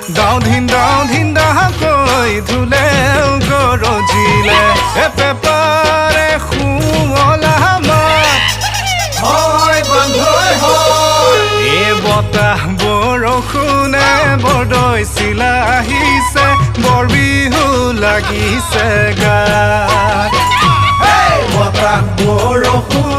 দাও ধিন দাকৈ ধুলে গৰজিলে পেপাৰে শুৱলা মাত হয় বন্ধু হয় এই বতাহ বৰষুণে বৰদৈ চিলা আহিছে বৰ বিহু লাগিছে গাত বতাহ বৰষুণ